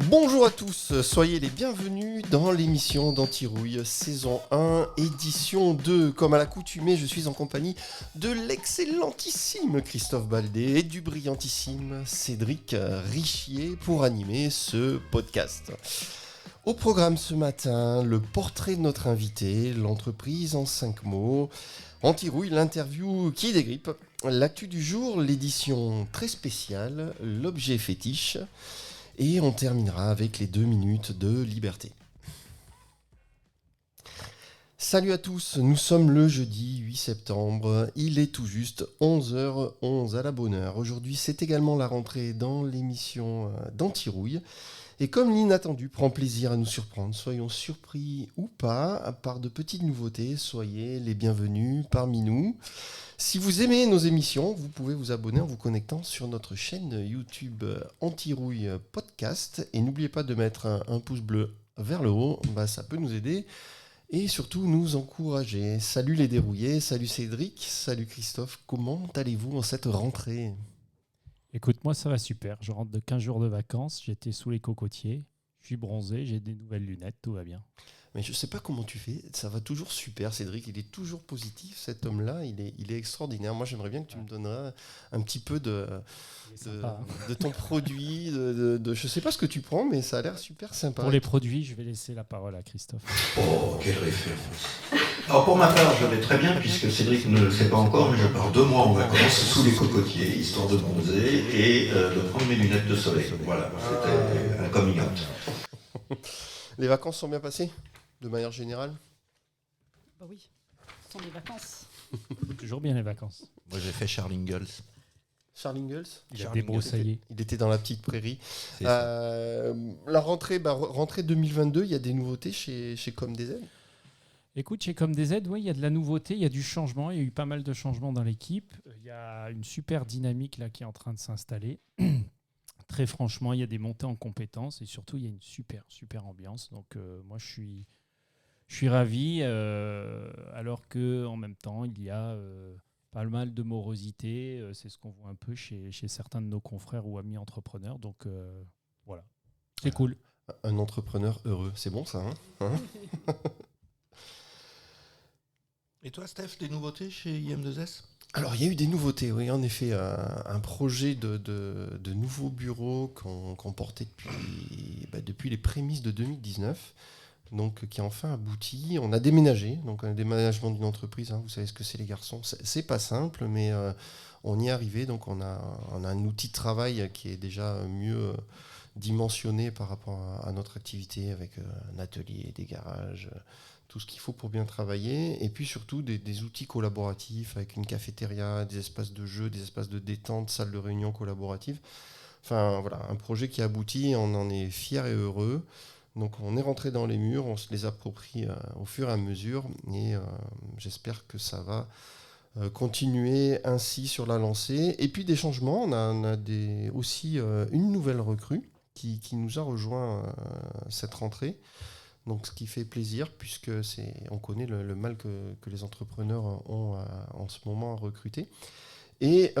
Bonjour à tous, soyez les bienvenus dans l'émission d'Antirouille, saison 1, édition 2. Comme à l'accoutumée, je suis en compagnie de l'excellentissime Christophe Baldé et du brillantissime Cédric Richier pour animer ce podcast. Au programme ce matin, le portrait de notre invité, l'entreprise en 5 mots, Antirouille, l'interview qui dégrippe, l'actu du jour, l'édition très spéciale, l'objet fétiche. Et on terminera avec les 2 minutes de liberté. Salut à tous, nous sommes le jeudi 8 septembre, il est tout juste 11h11 à la bonne heure. Aujourd'hui, c'est également la rentrée dans l'émission d'Antirouille. Et comme l'inattendu prend plaisir à nous surprendre, soyons surpris ou pas par de petites nouveautés, soyez les bienvenus parmi nous. Si vous aimez nos émissions, vous pouvez vous abonner en vous connectant sur notre chaîne YouTube Antirouille Podcast. Et n'oubliez pas de mettre un pouce bleu vers le haut, ça peut nous aider et surtout nous encourager. Salut les dérouillés, salut Cédric, salut Christophe, comment allez-vous en cette rentrée ? Écoute, moi ça va super, je rentre de 15 jours de vacances, j'étais sous les cocotiers, je suis bronzé, j'ai des nouvelles lunettes, tout va bien. Mais je sais pas comment tu fais, ça va toujours super Cédric, il est toujours positif cet homme-là, il est extraordinaire. Moi j'aimerais bien que tu me donneras un petit peu de ton produit, je sais pas ce que tu prends mais ça a l'air super sympa. Pour les produits, je vais laisser la parole à Christophe. Oh, quelle référence. Alors pour ma part, je vais très bien puisque Cédric ne le sait pas encore, mais je pars 2 mois en vacances sous les cocotiers, histoire de bronzer et de prendre mes lunettes de soleil. Voilà, c'était un coming out. Les vacances sont bien passées ? De manière générale ? Bah oui, ce sont des vacances. Toujours bien les vacances. Moi j'ai fait Charles Ingalls. Charles Ingalls ? Il a débroussaillé. Il était dans la petite prairie. La rentrée 2022, il y a des nouveautés chez ComDZ ? Écoute, chez ComDZ, oui, il y a de la nouveauté, il y a du changement, il y a eu pas mal de changements dans l'équipe. Il y a une super dynamique là qui est en train de s'installer. Très franchement, il y a des montées en compétences et surtout, il y a une super ambiance. Donc moi, je suis ravi, alors qu'en même temps, il y a pas mal de morosité. C'est ce qu'on voit un peu chez certains de nos confrères ou amis entrepreneurs. Donc voilà, c'est cool. Un entrepreneur heureux, c'est bon ça, hein Et toi Steph, des nouveautés chez IM2S ? Alors il y a eu des nouveautés, oui, en effet, un projet de nouveaux bureaux qu'on portait depuis les prémices de 2019, donc qui a enfin abouti. On a déménagé, donc un déménagement d'une entreprise, vous savez ce que c'est les garçons, c'est pas simple, mais on y est arrivé, donc on a un outil de travail qui est déjà mieux dimensionné par rapport à notre activité, avec un atelier, des garages, tout ce qu'il faut pour bien travailler, et puis surtout des outils collaboratifs avec une cafétéria, des espaces de jeu, des espaces de détente, salles de réunion collaboratives. Enfin voilà, un projet qui aboutit, on en est fiers et heureux. Donc on est rentré dans les murs, on se les approprie au fur et à mesure, et j'espère que ça va continuer ainsi sur la lancée. Et puis des changements, on a aussi une nouvelle recrue qui nous a rejoint cette rentrée. Donc, ce qui fait plaisir, puisque on connaît le mal que les entrepreneurs ont en ce moment à recruter. Et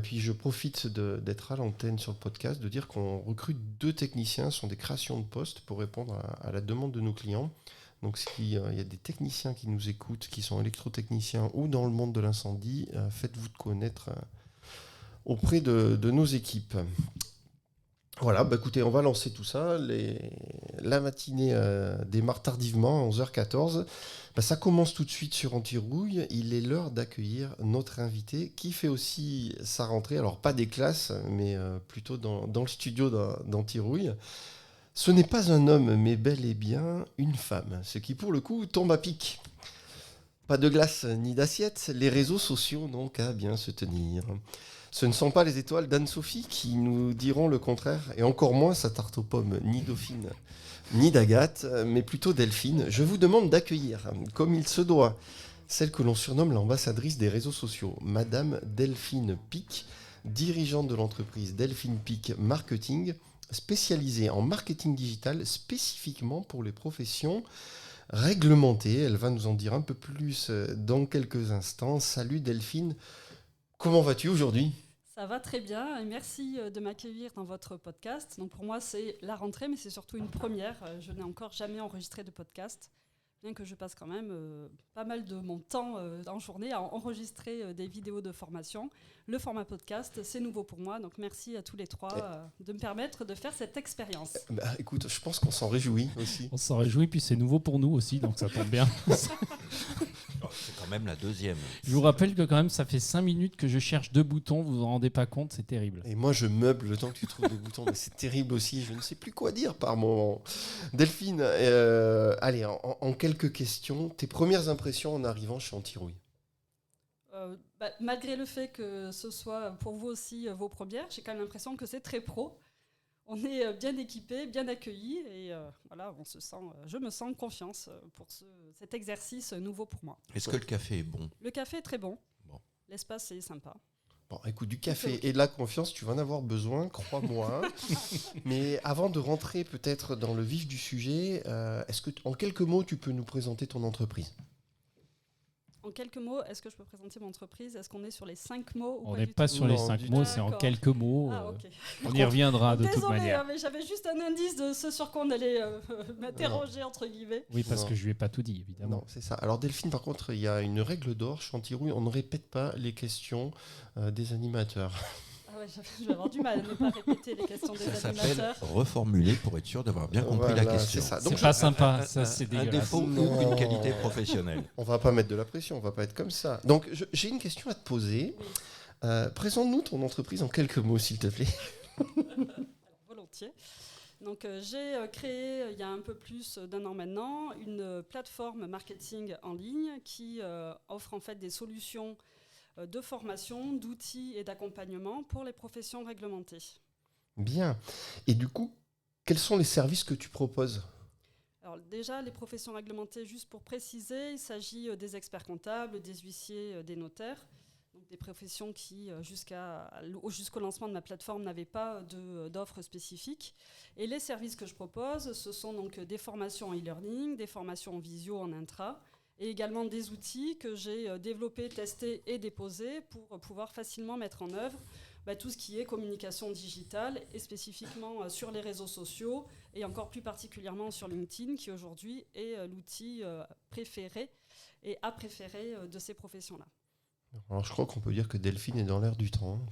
puis, je profite d'être à l'antenne sur le podcast, de dire qu'on recrute 2 techniciens, ce sont des créations de postes pour répondre à la demande de nos clients. Donc, s'il y a des techniciens qui nous écoutent, qui sont électrotechniciens ou dans le monde de l'incendie, faites-vous connaître auprès de nos équipes. Voilà, écoutez, on va lancer tout ça. La matinée démarre tardivement à 11h14. Ça commence tout de suite sur Antirouille. Il est l'heure d'accueillir notre invité qui fait aussi sa rentrée. Alors, pas des classes, mais plutôt dans le studio d'Antirouille. Ce n'est pas un homme, mais bel et bien une femme. Ce qui, pour le coup, tombe à pic. Pas de glace ni d'assiette. Les réseaux sociaux n'ont qu'à bien se tenir. Ce ne sont pas les étoiles d'Anne-Sophie qui nous diront le contraire, et encore moins sa tarte aux pommes, ni Dauphine, ni d'Agathe, mais plutôt Delphine. Je vous demande d'accueillir, comme il se doit, celle que l'on surnomme l'ambassadrice des réseaux sociaux, Madame Delphine Pic, dirigeante de l'entreprise Delphine Pic Marketing, spécialisée en marketing digital spécifiquement pour les professions réglementées. Elle va nous en dire un peu plus dans quelques instants. Salut Delphine. Comment vas-tu aujourd'hui ? Ça va très bien et merci de m'accueillir dans votre podcast. Donc pour moi, c'est la rentrée, mais c'est surtout une première. Je n'ai encore jamais enregistré de podcast, bien que je passe quand même pas mal de mon temps en journée à enregistrer des vidéos de formation. Le format podcast, c'est nouveau pour moi, donc merci à tous les trois de me permettre de faire cette expérience. Bah, écoute, je pense qu'on s'en réjouit aussi. On s'en réjouit, puis c'est nouveau pour nous aussi, donc ça tombe bien. C'est quand même la deuxième. Je vous rappelle que quand même, ça fait 5 minutes que je cherche 2 boutons, vous vous en rendez pas compte, c'est terrible. Et moi, je meuble le temps que tu trouves des boutons, mais c'est terrible aussi. Je ne sais plus quoi dire par moment. Delphine, allez, en quelques questions, tes premières impressions en arrivant chez Antirouille. Malgré le fait que ce soit pour vous aussi vos premières, j'ai quand même l'impression que c'est très pro. On est bien équipé, bien accueilli et voilà, je me sens en confiance pour cet exercice nouveau pour moi. Est-ce que le café est bon? Le café est très bon. Bon. L'espace est sympa. Bon, écoute, du café et de la confiance, tu vas en avoir besoin, crois-moi. Mais avant de rentrer peut-être dans le vif du sujet, est-ce que, en quelques mots, tu peux nous présenter ton entreprise ? En quelques mots, est-ce que je peux présenter mon entreprise? Est-ce qu'on est sur les 5 mots ou On pas n'est du pas tout? sur les Non, 5 du mots, tout. c'est en D'accord. quelques mots. Ah, ok. On y reviendra de toute Désolée, manière. mais j'avais juste un indice de ce sur quoi on allait m'interroger, entre guillemets. Oui, parce Non. que je lui ai pas tout dit, évidemment. Non, c'est ça. Alors Delphine, par contre, il y a une règle d'or chez Antirouille, on ne répète pas les questions des animateurs. Ah ouais, je vais avoir du mal à ne pas répéter les questions des Ça s'appelle animateurs. reformuler pour être sûr d'avoir bien compris Voilà, la question. c'est ça. C'est Donc, pas sympa, Un- ça c'est un dégueulasse. défaut Non. ou une qualité professionnelle. On va pas mettre de la pression, on va pas être comme ça. Donc, j'ai une question à te poser. Présente-nous ton entreprise en quelques mots, s'il te plaît. Volontiers. Donc, j'ai créé, il y a un peu plus d'un an maintenant, une plateforme marketing en ligne qui offre en fait des solutions de formation, d'outils et d'accompagnement pour les professions réglementées. Bien. Et du coup, quels sont les services que tu proposes ? Alors déjà, les professions réglementées, juste pour préciser, il s'agit des experts comptables, des huissiers, des notaires, donc des professions qui, jusqu'au lancement de ma plateforme, n'avaient pas d'offres spécifiques. Et les services que je propose, ce sont donc des formations en e-learning, des formations en visio, en intra, et également des outils que j'ai développés, testés et déposés pour pouvoir facilement mettre en œuvre tout ce qui est communication digitale et spécifiquement sur les réseaux sociaux et encore plus particulièrement sur LinkedIn qui aujourd'hui est l'outil préféré et à préférer de ces professions-là. Alors, je crois qu'on peut dire que Delphine est dans l'air du temps.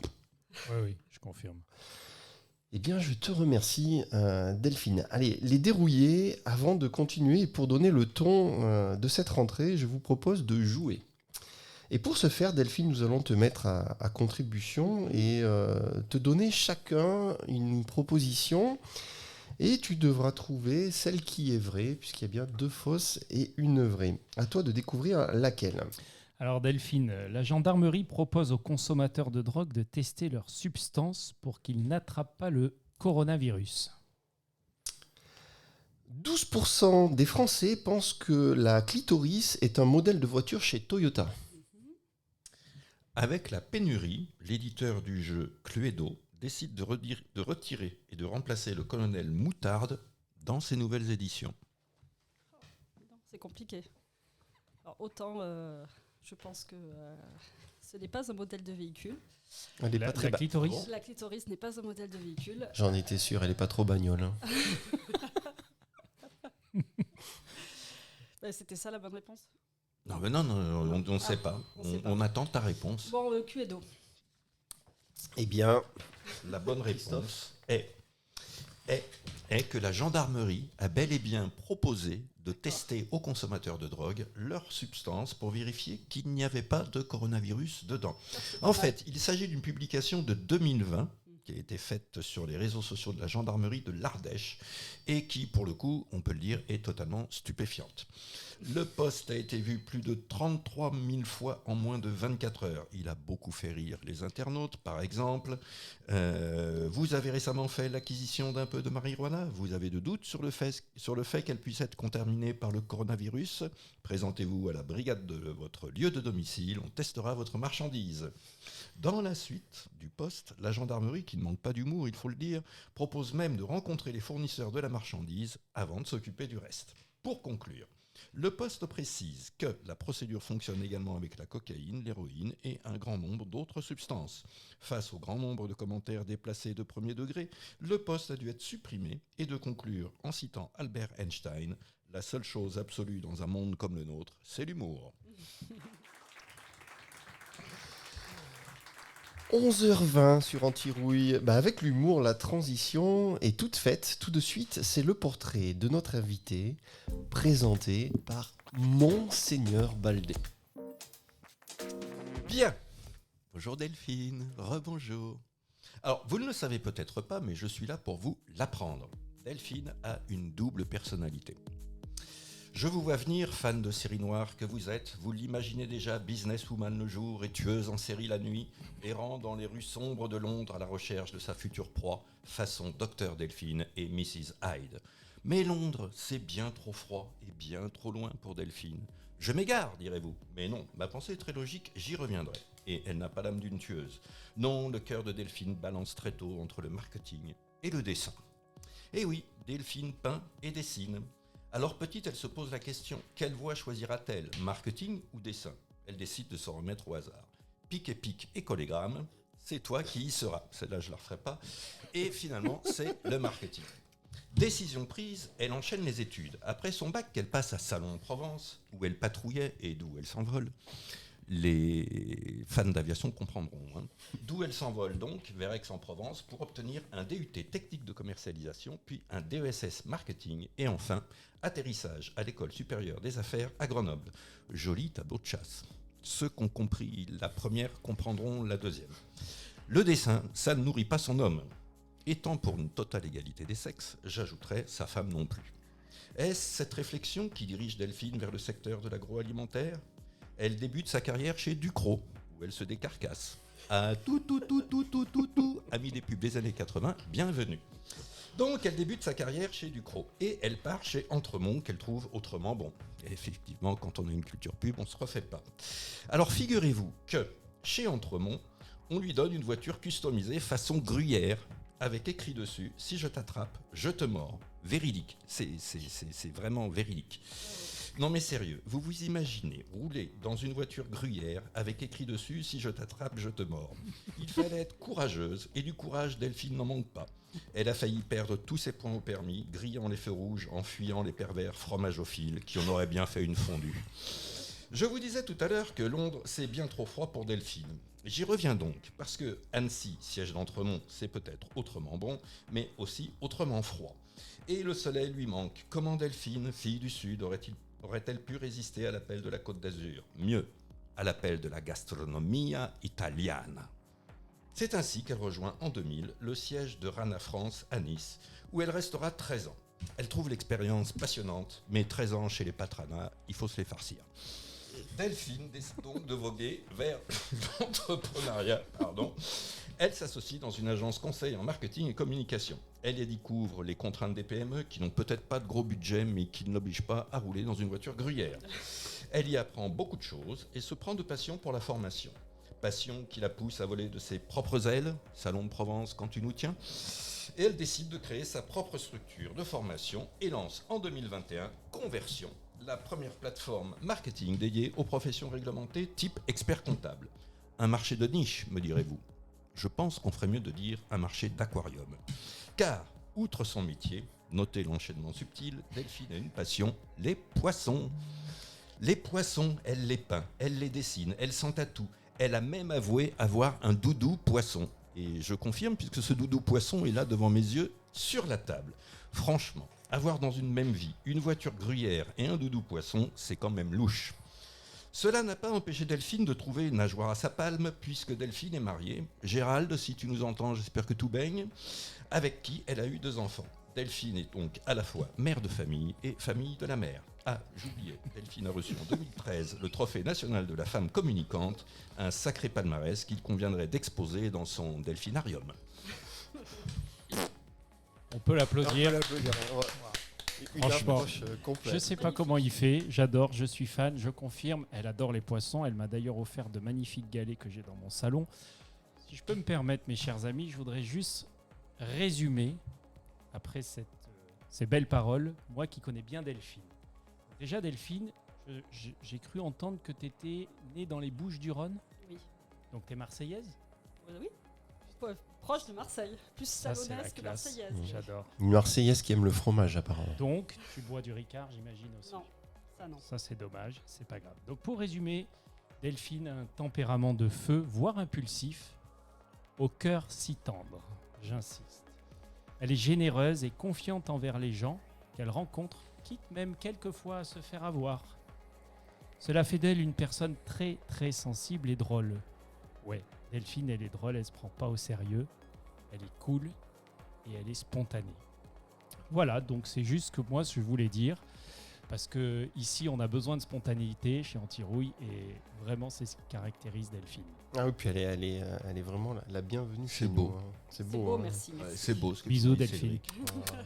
Oui, oui, je confirme. Eh bien, je te remercie, Delphine. Allez, les dérouillés, avant de continuer, et pour donner le ton de cette rentrée, je vous propose de jouer. Et pour ce faire, Delphine, nous allons te mettre à contribution et te donner chacun une proposition. Et tu devras trouver celle qui est vraie, puisqu'il y a bien 2 fausses et une vraie. À toi de découvrir laquelle. Alors Delphine, la gendarmerie propose aux consommateurs de drogue de tester leurs substances pour qu'ils n'attrapent pas le coronavirus. 12% des Français pensent que la Clitoris est un modèle de voiture chez Toyota. Avec la pénurie, l'éditeur du jeu Cluedo décide de retirer et de remplacer le colonel Moutarde dans ses nouvelles éditions. Non, c'est compliqué. Alors, autant, je pense que ce n'est pas un modèle de véhicule. Elle est pas très bas. clitoris. La clitoris n'est pas un modèle de véhicule. J'en étais sûr, elle est pas trop bagnole. Hein. C'était ça la bonne réponse. Non, mais non, on ne sait pas. on sait pas. On attend ta réponse. Bon, Cluedo. Eh bien, La bonne réponse est que la gendarmerie a bel et bien proposé de tester aux consommateurs de drogue leurs substances pour vérifier qu'il n'y avait pas de coronavirus dedans. En fait, il s'agit d'une publication de 2020 qui a été faite sur les réseaux sociaux de la gendarmerie de l'Ardèche et qui, pour le coup, on peut le dire, est totalement stupéfiante. Le post a été vu plus de 33 000 fois en moins de 24 heures. Il a beaucoup fait rire les internautes. Par exemple, vous avez récemment fait l'acquisition d'un peu de marijuana. Vous avez de doutes sur le fait qu'elle puisse être contaminée par le coronavirus. Présentez-vous à la brigade de votre lieu de domicile. On testera votre marchandise. Dans la suite du post, la gendarmerie, qui ne manque pas d'humour, il faut le dire, propose même de rencontrer les fournisseurs de la marchandise avant de s'occuper du reste. Pour conclure, Le poste précise que la procédure fonctionne également avec la cocaïne, l'héroïne et un grand nombre d'autres substances. Face au grand nombre de commentaires déplacés de premier degré, le poste a dû être supprimé et de conclure en citant Albert Einstein « La seule chose absolue dans un monde comme le nôtre, c'est l'humour ». 11h20 sur Antirouille. Avec l'humour, la transition est toute faite. Tout de suite, c'est le portrait de notre invité, présenté par Monseigneur Baldé. Bien. Bonjour Delphine, rebonjour. Alors, vous ne le savez peut-être pas, mais je suis là pour vous l'apprendre. Delphine a une double personnalité. Je vous vois venir, fan de séries noires que vous êtes. Vous l'imaginez déjà, businesswoman le jour et tueuse en série la nuit, errant dans les rues sombres de Londres à la recherche de sa future proie, façon Dr Delphine et Mrs Hyde. Mais Londres, c'est bien trop froid et bien trop loin pour Delphine. Je m'égare, direz-vous. Mais non, ma pensée est très logique, j'y reviendrai. Et elle n'a pas l'âme d'une tueuse. Non, le cœur de Delphine balance très tôt entre le marketing et le dessin. Et oui, Delphine peint et dessine. Alors petite, elle se pose la question, quelle voie choisira-t-elle, marketing ou dessin? Elle décide de s'en remettre au hasard. Pic et collégramme, c'est toi qui y seras. Celle-là, je ne la referai pas. Et finalement, c'est le marketing. Décision prise, elle enchaîne les études. Après son bac, qu'elle passe à Salon-en-Provence, où elle patrouillait et d'où elle s'envole. Les fans d'aviation comprendront. D'où elle s'envole donc vers Aix-en-Provence pour obtenir un DUT technique de commercialisation, puis un DESS marketing et enfin atterrissage à l'école supérieure des affaires à Grenoble. Joli tableau de chasse. Ceux qui ont compris la première comprendront la deuxième. Le dessin, ça ne nourrit pas son homme. Étant pour une totale égalité des sexes, j'ajouterais sa femme non plus. Est-ce cette réflexion qui dirige Delphine vers le secteur de l'agroalimentaire ? Elle débute sa carrière chez Ducros, où elle se décarcasse. Amis des pubs des années 80, bienvenue. Donc elle débute sa carrière chez Ducros et elle part chez Entremont qu'elle trouve autrement bon. Et effectivement, quand on a une culture pub, on ne se refait pas. Alors figurez-vous que chez Entremont, on lui donne une voiture customisée façon Gruyère, avec écrit dessus « Si je t'attrape, je te mords ». Véridique, c'est vraiment véridique. Non mais sérieux, vous vous imaginez rouler dans une voiture Gruyère avec écrit dessus « Si je t'attrape, je te mords ». Il fallait être courageuse et du courage, Delphine n'en manque pas. Elle a failli perdre tous ses points au permis, grillant les feux rouges, en fuyant les pervers fromageophiles qui en auraient bien fait une fondue. Je vous disais tout à l'heure que Londres, c'est bien trop froid pour Delphine. J'y reviens donc, parce que Annecy, siège d'Entremont, c'est peut-être autrement bon, mais aussi autrement froid. Et le soleil lui manque. Comment Delphine, fille du Sud, aurait-elle pu résister à l'appel de la Côte d'Azur? Mieux, à l'appel de la gastronomia italiana. C'est ainsi qu'elle rejoint en 2000 le siège de Rana France à Nice, où elle restera 13 ans. Elle trouve l'expérience passionnante, mais 13 ans chez les patronats, il faut se les farcir. Delphine décide donc de voguer vers l'entrepreneuriat. Elle s'associe dans une agence conseil en marketing et communication. Elle y découvre les contraintes des PME qui n'ont peut-être pas de gros budget mais qui ne l'obligent pas à rouler dans une voiture Gruyère. Elle y apprend beaucoup de choses et se prend de passion pour la formation. Passion qui la pousse à voler de ses propres ailes, Salon de Provence quand tu nous tiens. Et elle décide de créer sa propre structure de formation et lance en 2021 Conversion, la première plateforme marketing dédiée aux professions réglementées type expert comptable. Un marché de niche, me direz-vous. Je pense qu'on ferait mieux de dire un marché d'aquarium. Car, outre son métier, notez l'enchaînement subtil, Delphine a une passion, les poissons. Les poissons, elle les peint, elle les dessine, elle s'en tatoue. Elle a même avoué avoir un doudou poisson. Et je confirme, puisque ce doudou poisson est là devant mes yeux, sur la table. Franchement, avoir dans une même vie une voiture Gruyère et un doudou poisson, c'est quand même louche. Cela n'a pas empêché Delphine de trouver une nageoire à sa palme, puisque Delphine est mariée. Gérald, si tu nous entends, j'espère que tout baigne, avec qui elle a eu 2 enfants. Delphine est donc à la fois mère de famille et famille de la mère. Ah, j'oubliais, Delphine a reçu en 2013 le trophée national de la femme communicante, un sacré palmarès qu'il conviendrait d'exposer dans son delphinarium. On peut l'applaudir. Une Franchement, approche complète. Je sais pas comment il fait, j'adore, je suis fan, je confirme, elle adore les poissons, elle m'a d'ailleurs offert de magnifiques galets que j'ai dans mon salon. Si je peux me permettre, mes chers amis, je voudrais juste résumer, après ces belles paroles, moi qui connais bien Delphine. Déjà, Delphine, j'ai cru entendre que tu étais née dans les Bouches-du-Rhône. Oui. Donc, tu es marseillaise? Oui. Proche de Marseille. Plus Ça, c'est la salonnaise que classe. marseillaise. J'adore. Une Marseillaise qui aime le fromage, apparemment. Donc, tu bois du Ricard, j'imagine aussi. Non, ça non. Ça, c'est dommage, c'est pas grave. Donc, pour résumer, Delphine a un tempérament de feu, voire impulsif, au cœur si tendre, j'insiste. Elle est généreuse et confiante envers les gens qu'elle rencontre, quitte même quelquefois à se faire avoir. Cela fait d'elle une personne très très sensible et drôle. Ouais, Delphine, elle est drôle, elle se prend pas au sérieux, elle est cool et elle est spontanée. Voilà, donc c'est juste ce que moi je voulais dire. Parce que ici, on a besoin de spontanéité chez Antirouille et vraiment, c'est ce qui caractérise Delphine. Ah oui, puis elle est vraiment la bienvenue chez C'est beau. nous, hein. C'est C'est beau, beau, hein. merci. Ouais, merci. c'est beau ce que Bisous, tu dis, Delphine. Cédric.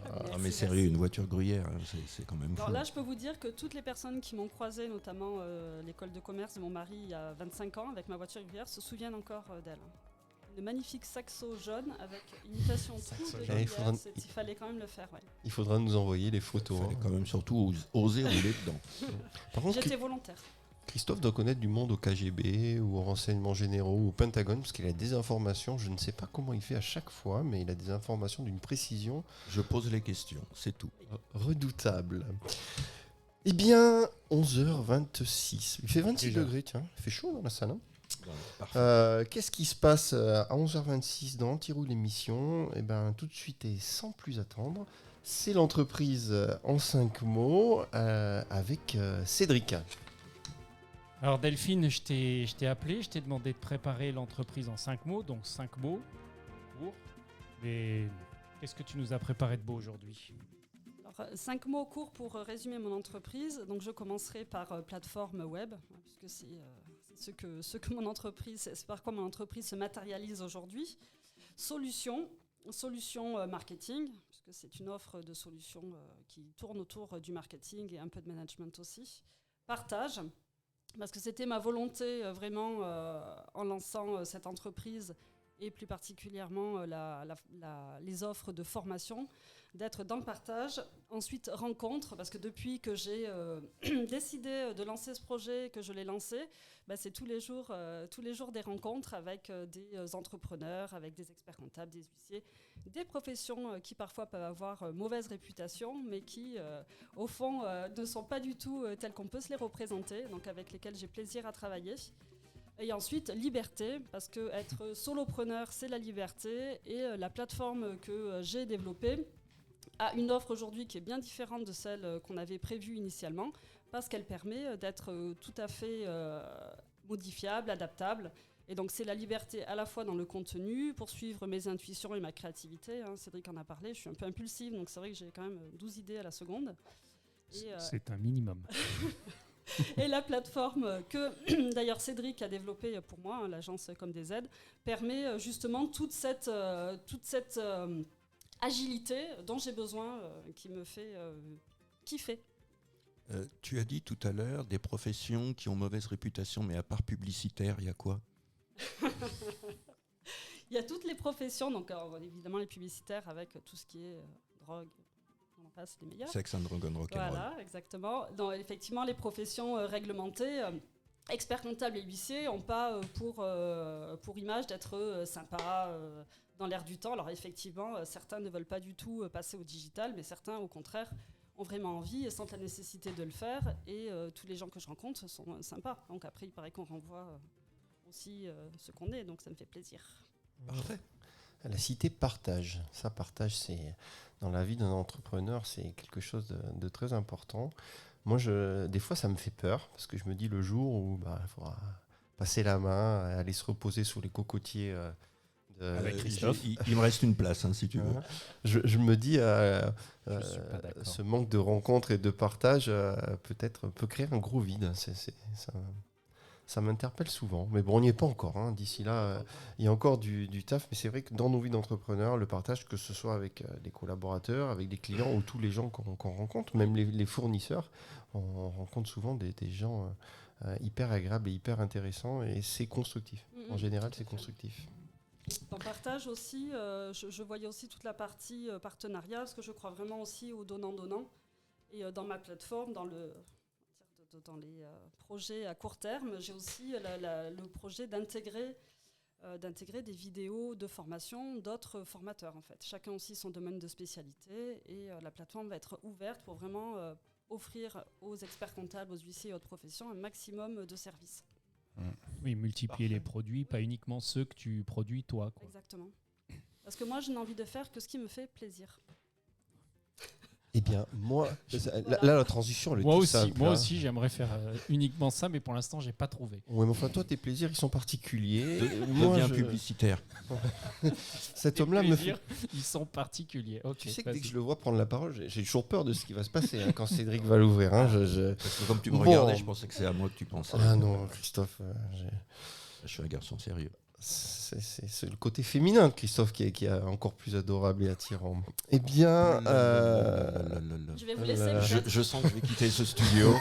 Ah, Ah, mais Merci, sérieux, merci. une voiture gruyère, hein, c'est quand même fou. Alors là, je peux vous dire que toutes les personnes qui m'ont croisée, notamment l'école de commerce de mon mari il y a 25 ans, avec ma voiture gruyère, se souviennent encore d'elle. Une magnifique saxo jaune avec imitation Saxo trou de jaune. Il gruyère. faudra- Il fallait quand même le faire, ouais. Il faudra nous envoyer les Il photos. fallait hein. quand même surtout oser rouler dedans. Par contre, J'étais volontaire. Christophe doit connaître du monde au KGB ou aux renseignements généraux ou au Pentagone parce qu'il a des informations. Je ne sais pas comment il fait à chaque fois, mais il a des informations d'une précision Je pose les questions, c'est tout. redoutable. Eh bien, 11h26. Il fait 26 Déjà. degrés, tiens. Il fait chaud dans la salle. Hein. Parfait. Qu'est-ce qui se passe à 11h26 dans Antirouille l'émission? Eh bien, tout de suite et sans plus attendre, c'est l'entreprise en 5 mots avec Cédric. Alors Delphine, je t'ai appelé, je t'ai demandé de préparer l'entreprise en 5 mots, donc 5 mots courts. Mais qu'est-ce que tu nous as préparé de beau aujourd'hui? 5 mots courts pour résumer mon entreprise. Donc, je commencerai par plateforme web, puisque c'est ce que mon entreprise, c'est par quoi mon entreprise se matérialise aujourd'hui. Solution marketing, puisque c'est une offre de solutions qui tourne autour du marketing et un peu de management aussi. Partage, parce que c'était ma volonté vraiment en lançant cette entreprise et plus particulièrement les offres de formation, d'être dans le partage. Ensuite, rencontre, parce que depuis que j'ai décidé de lancer ce projet, que je l'ai lancé, c'est tous les jours des rencontres avec des entrepreneurs, avec des experts comptables, des huissiers, des professions qui parfois peuvent avoir mauvaise réputation, mais qui, au fond, ne sont pas du tout telles qu'on peut se les représenter, donc avec lesquelles j'ai plaisir à travailler. Et ensuite, liberté, parce que être solopreneur, c'est la liberté. Et la plateforme que j'ai développée a une offre aujourd'hui qui est bien différente de celle qu'on avait prévue initialement, parce qu'elle permet d'être tout à fait modifiable, adaptable. Et donc, c'est la liberté à la fois dans le contenu, pour suivre mes intuitions et ma créativité. Hein. Cédric en a parlé, je suis un peu impulsive, donc c'est vrai que j'ai quand même 12 idées à la seconde. Et, C'est un minimum. Et la plateforme que d'ailleurs Cédric a développée pour moi, hein, l'agence Comme des Aides, permet justement toute cette agilité dont j'ai besoin, qui me fait kiffer. Tu as dit tout à l'heure des professions qui ont mauvaise réputation, mais à part publicitaire, il y a quoi? Il y a toutes les professions, donc évidemment les publicitaires avec tout ce qui est drogue, on en passe les meilleurs. Sex and Drug and Rock'n'Roll. Voilà, exactement. Dans effectivement les professions réglementées, experts comptables et huissiers n'ont pas pour image d'être sympas dans l'air du temps. Alors effectivement, certains ne veulent pas du tout passer au digital, mais certains au contraire ont vraiment envie et sentent la nécessité de le faire. Et tous les gens que je rencontre sont sympas. Donc après, il paraît qu'on renvoie aussi ce qu'on est, donc ça me fait plaisir. Parfait. La cité partage. Ça, partage, c'est dans la vie d'un entrepreneur, c'est quelque chose de très important. Moi, des fois, ça me fait peur parce que je me dis le jour où il faudra passer la main, aller se reposer sous les cocotiers Avec Christophe. Il me reste une place, hein, si tu veux. Voilà. Je me dis, suis pas d'accord. ce manque de rencontres et de partage peut créer un gros vide. Ça m'interpelle souvent. Mais bon, on n'y est pas encore. Hein. D'ici là, il y a encore du taf. Mais c'est vrai que dans nos vies d'entrepreneurs, le partage, que ce soit avec les collaborateurs, avec les clients ou tous les gens qu'on rencontre, même les fournisseurs, on rencontre souvent des gens hyper agréables et hyper intéressants. Et c'est constructif. En général, c'est constructif. Dans partage aussi, je voyais aussi toute la partie partenariat, parce que je crois vraiment aussi au donnant-donnant. Et dans ma plateforme, dans dans les projets à court terme, j'ai aussi le projet d'intégrer des vidéos de formation d'autres formateurs en fait. Chacun aussi son domaine de spécialité et la plateforme va être ouverte pour vraiment offrir aux experts comptables, aux huissiers et autres professions un maximum de services. Oui, multiplier les produits, pas uniquement ceux que tu produis toi, quoi. Exactement. Parce que moi, je n'ai envie de faire que ce qui me fait plaisir. Eh bien, moi, Voilà. là, la transition, elle est Moi toute aussi, simple, moi hein. aussi, j'aimerais faire uniquement ça, mais pour l'instant, j'ai pas trouvé. Ouais, mais enfin, toi, tes plaisirs, ils sont particuliers. Deviens publicitaire. Cet Les homme-là me fait... plaisirs, ils sont particuliers. Ok, Tu sais que vas-y. dès que je le vois prendre la parole, j'ai toujours peur de ce qui va se passer quand Cédric va l'ouvrir. Hein, Parce que comme tu me Bon. regardais, je pensais que c'est à moi que tu pensais. Ah non, Christophe, Je suis un garçon sérieux. c'est le côté féminin de Christophe qui est encore plus adorable et attirant. Eh bien, Je vais vous laisser. Je sens que je vais quitter ce studio.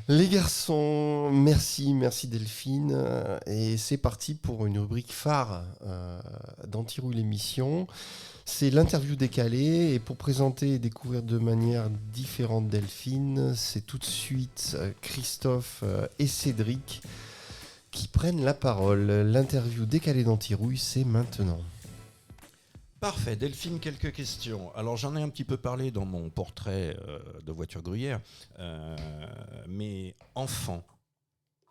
les garçons, merci Delphine. Et c'est parti pour une rubrique phare d'Antirouille l'émission. C'est l'interview décalée. Et pour présenter et découvrir de manière différente Delphine, c'est tout de suite Christophe et Cédric qui prennent la parole. L'interview décalée d'Antirouille, c'est maintenant. Parfait. Delphine, quelques questions. Alors, j'en ai un petit peu parlé dans mon portrait de voiture gruyère. Mais enfant,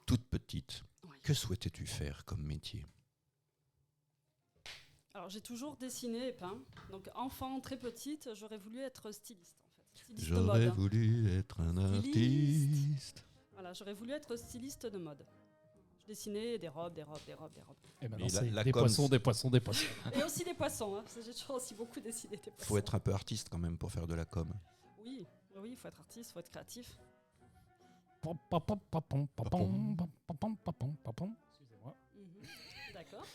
toute petite, Oui. que souhaitais-tu faire comme métier ? Alors, j'ai toujours dessiné et peint. Donc, enfant, très petite, j'aurais voulu être styliste, en fait. Styliste de J'aurais mode. voulu être un artiste. Voilà, j'aurais voulu être styliste de mode. Je dessinais des robes. Et maintenant, Mais c'est la des com, poissons, des poissons, des poissons. Et aussi des poissons. Hein. J'ai toujours aussi beaucoup dessiné des poissons. Faut être un peu artiste quand même pour faire de la com. Oui, il faut être artiste, il faut être créatif. Excusez-moi. D'accord.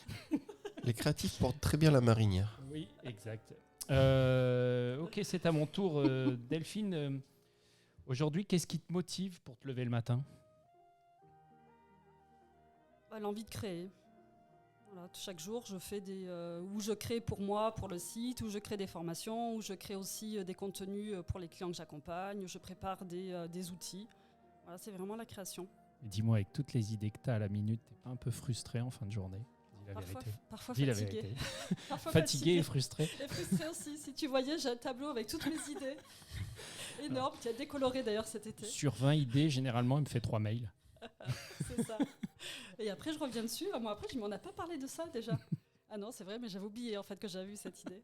Les créatifs portent très bien la marinière. Oui, exact. Ok, c'est à mon tour. Delphine, aujourd'hui, qu'est-ce qui te motive pour te lever le matin ? L'envie de créer. Voilà, chaque jour, je fais où je crée pour moi, pour le site, où je crée des formations, où je crée aussi des contenus pour les clients que j'accompagne, où je prépare des outils. Voilà, c'est vraiment la création. Dis-moi, avec toutes les idées que tu as à la minute, t'es pas un peu frustré en fin de journée ? Dis la vérité. Parfois Dis la fatigué. vérité. Parfois Fatigué et frustré. Et frustré aussi. Si tu voyais, j'ai un tableau avec toutes mes idées. Énorme, qui a décoloré d'ailleurs cet été. Sur 20 idées, généralement, il me fait 3 mails. C'est ça. Et après, je reviens dessus. Un mois après, je m'en ai pas parlé de ça déjà. Ah non, c'est vrai, mais j'avais oublié en fait que j'avais eu cette idée.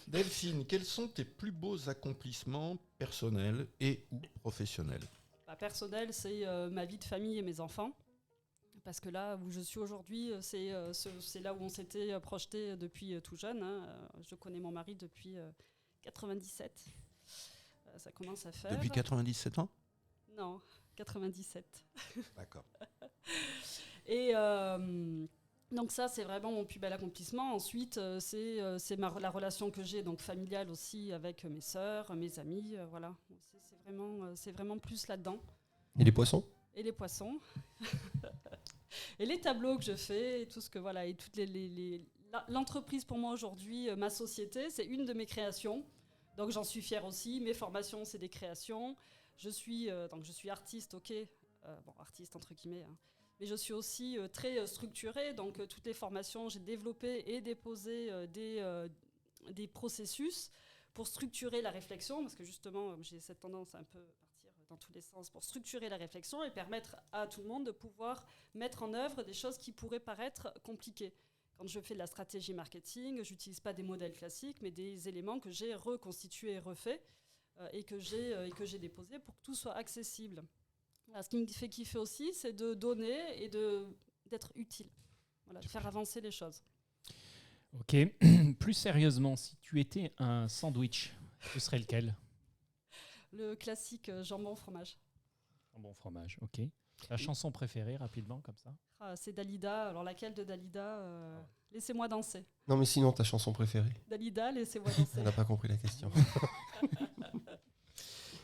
Delphine, quels sont tes plus beaux accomplissements personnels et ou professionnels ? Personnel, c'est ma vie de famille et mes enfants. Parce que là où je suis aujourd'hui, c'est là où on s'était projeté depuis tout jeune. Hein. Je connais mon mari depuis 97. Ça commence à faire. Depuis 97 ans ? Non, 97. D'accord. Et donc ça, c'est vraiment mon plus bel accomplissement. Ensuite, c'est la relation que j'ai, donc familiale aussi, avec mes sœurs, mes amis. Voilà, c'est vraiment plus là-dedans. Et les poissons ? Et les poissons. Et les tableaux que je fais, et tout ce que voilà, et toutes l'entreprise pour moi aujourd'hui, ma société, c'est une de mes créations. Donc j'en suis fière aussi. Mes formations, c'est des créations. Je suis artiste, ok, artiste entre guillemets. Hein. Mais je suis aussi très structurée. Donc toutes les formations, j'ai développé et déposé des processus pour structurer la réflexion, parce que justement, j'ai cette tendance à un peu partir dans tous les sens pour structurer la réflexion et permettre à tout le monde de pouvoir mettre en œuvre des choses qui pourraient paraître compliquées. Quand je fais de la stratégie marketing, je n'utilise pas des modèles classiques, mais des éléments que j'ai reconstitués et refaits et que j'ai déposés pour que tout soit accessible. Alors, ce qui me fait kiffer aussi, c'est de donner et d'être utile, de faire avancer les choses. Ok, plus sérieusement, si tu étais un sandwich, ce serait lequel ? Le classique jambon-fromage. Jambon-fromage, ok. Ta chanson préférée, rapidement, comme ça ? C'est Dalida. Alors laquelle de Dalida Laissez-moi danser. Non, mais sinon, ta chanson préférée ? Dalida, laissez-moi danser. Elle n'a pas compris la question.